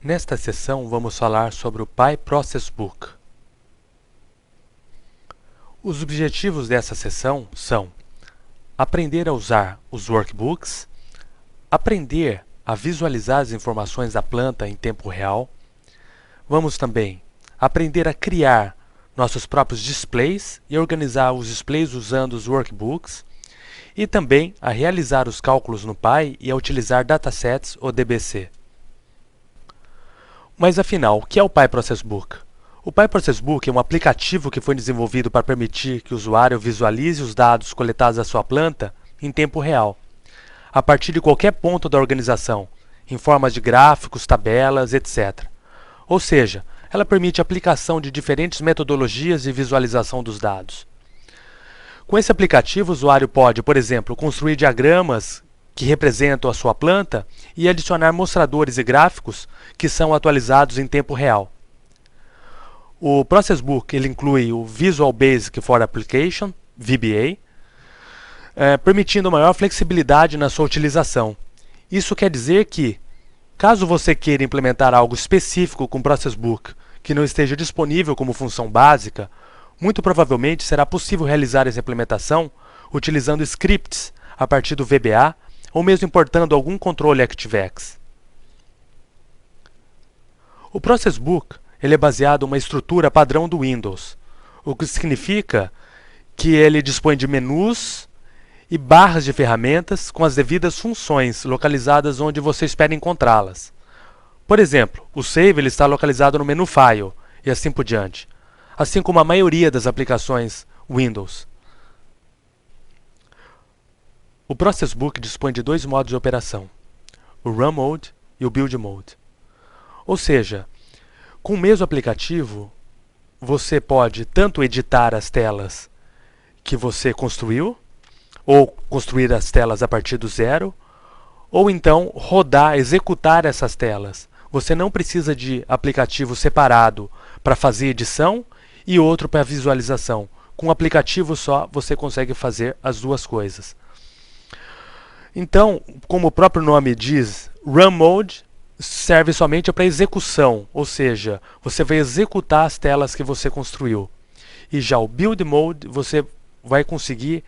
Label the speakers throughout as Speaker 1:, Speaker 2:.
Speaker 1: Nesta sessão, vamos falar sobre o PyProcessBook. Os objetivos dessa sessão são aprender a usar os workbooks, aprender a visualizar as informações da planta em tempo real. Vamos também aprender a criar nossos próprios displays e organizar os displays usando os workbooks, e também a realizar os cálculos no Py e a utilizar datasets ou DBC. Mas afinal, o que é o PyProcessBook? O PyProcessBook é um aplicativo que foi desenvolvido para permitir que o usuário visualize os dados coletados da sua planta em tempo real, a partir de qualquer ponto da organização, em formas de gráficos, tabelas, etc. Ou seja, ela permite a aplicação de diferentes metodologias de visualização dos dados. Com esse aplicativo, o usuário pode, por exemplo, construir diagramas que representam a sua planta e adicionar mostradores e gráficos que são atualizados em tempo real. O ProcessBook ele inclui o Visual Basic for Application, VBA, permitindo maior flexibilidade na sua utilização. Isso quer dizer que, caso você queira implementar algo específico com o ProcessBook que não esteja disponível como função básica, muito provavelmente será possível realizar essa implementação utilizando scripts a partir do VBA ou mesmo importando algum controle ActiveX. O ProcessBook ele é baseado em uma estrutura padrão do Windows, o que significa que ele dispõe de menus e barras de ferramentas com as devidas funções localizadas onde você espera encontrá-las. Por exemplo, o Save ele está localizado no menu File e assim por diante, assim como a maioria das aplicações Windows. O ProcessBook dispõe de dois modos de operação, o Run Mode e o Build Mode. Ou seja, com o mesmo aplicativo, você pode tanto editar as telas que você construiu, ou construir as telas a partir do zero, ou então rodar, executar essas telas. Você não precisa de aplicativo separado para fazer edição e outro para visualização. Com um aplicativo só, você consegue fazer as duas coisas. Então, como o próprio nome diz, Run Mode serve somente para execução, ou seja, você vai executar as telas que você construiu. E já o Build Mode, você vai conseguir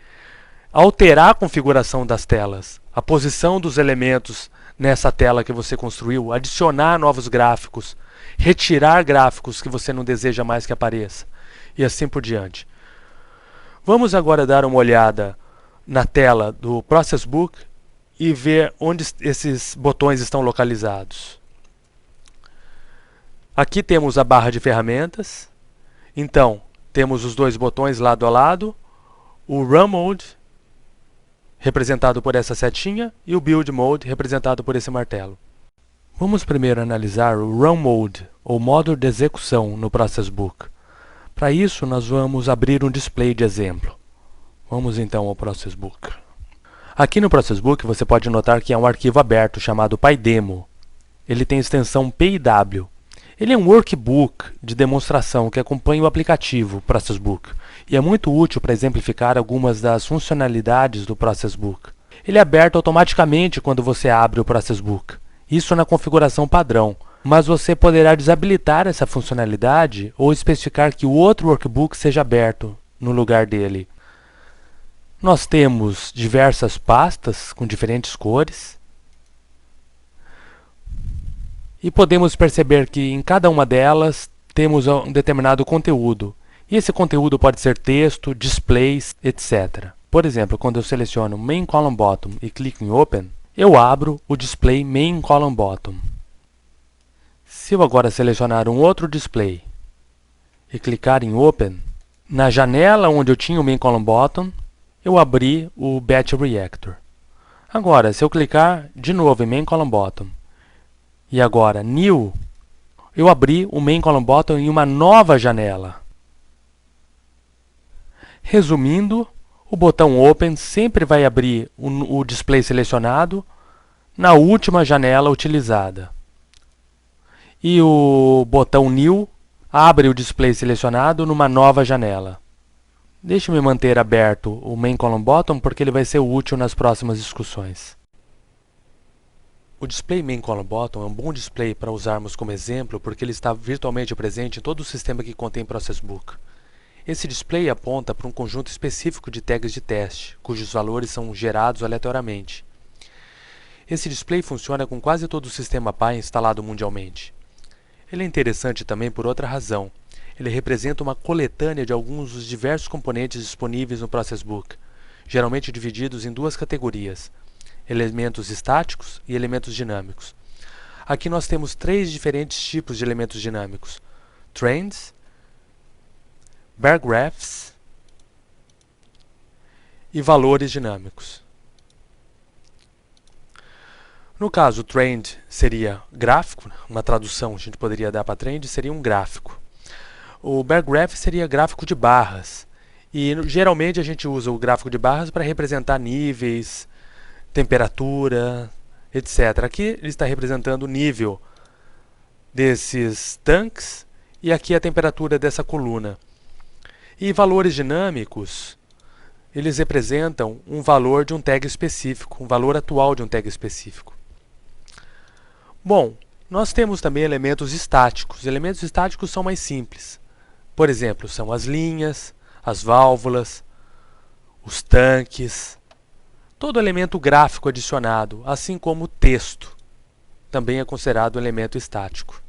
Speaker 1: alterar a configuração das telas, a posição dos elementos nessa tela que você construiu, adicionar novos gráficos, retirar gráficos que você não deseja mais que apareça, e assim por diante. Vamos agora dar uma olhada na tela do ProcessBook e ver onde esses botões estão localizados. Aqui temos a barra de ferramentas. Então, temos os dois botões lado a lado, o Run Mode, representado por essa setinha, e o Build Mode, representado por esse martelo. Vamos primeiro analisar o Run Mode, ou modo de execução, no ProcessBook. Para isso, nós vamos abrir um display de exemplo. Vamos então ao ProcessBook. Aqui no ProcessBook você pode notar que é um arquivo aberto chamado PyDemo. Ele tem extensão PyW. Ele é um workbook de demonstração que acompanha o aplicativo ProcessBook e é muito útil para exemplificar algumas das funcionalidades do ProcessBook. Ele é aberto automaticamente quando você abre o ProcessBook, isso na configuração padrão, mas você poderá desabilitar essa funcionalidade ou especificar que o outro workbook seja aberto no lugar dele. Nós temos diversas pastas com diferentes cores e podemos perceber que em cada uma delas temos um determinado conteúdo. E esse conteúdo pode ser texto, displays, etc. Por exemplo, quando eu seleciono Main Column Bottom e clico em Open, eu abro o display Main Column Bottom. Se eu agora selecionar um outro display e clicar em Open, na janela onde eu tinha o Main Column Bottom, eu abri o Batch Reactor. Agora, se eu clicar de novo em Main Column Bottom e agora New, eu abri o Main Column Bottom em uma nova janela. Resumindo, o botão Open sempre vai abrir o display selecionado na última janela utilizada. E o botão New abre o display selecionado numa nova janela. Deixe-me manter aberto o Main Column Bottom porque ele vai ser útil nas próximas discussões. O display main column bottom é um bom display para usarmos como exemplo porque ele está virtualmente presente em todo o sistema que contém ProcessBook. Esse display aponta para um conjunto específico de tags de teste, cujos valores são gerados aleatoriamente. Esse display funciona com quase todo o sistema Pi instalado mundialmente. Ele é interessante também por outra razão. Ele representa uma coletânea de alguns dos diversos componentes disponíveis no ProcessBook, geralmente divididos em duas categorias: elementos estáticos e elementos dinâmicos. Aqui nós temos três diferentes tipos de elementos dinâmicos: trends, bar graphs e valores dinâmicos. No caso, trend seria gráfico, uma tradução a gente poderia dar para trend, seria um gráfico. O bar graph seria gráfico de barras, e geralmente a gente usa o gráfico de barras para representar níveis, temperatura, etc. Aqui ele está representando o nível desses tanques e aqui a temperatura dessa coluna. E valores dinâmicos, eles representam um valor de um tag específico, um valor atual de um tag específico. Bom, nós temos também elementos estáticos. Elementos estáticos são mais simples. Por exemplo, são as linhas, as válvulas, os tanques, todo elemento gráfico adicionado, assim como o texto, também é considerado um elemento estático.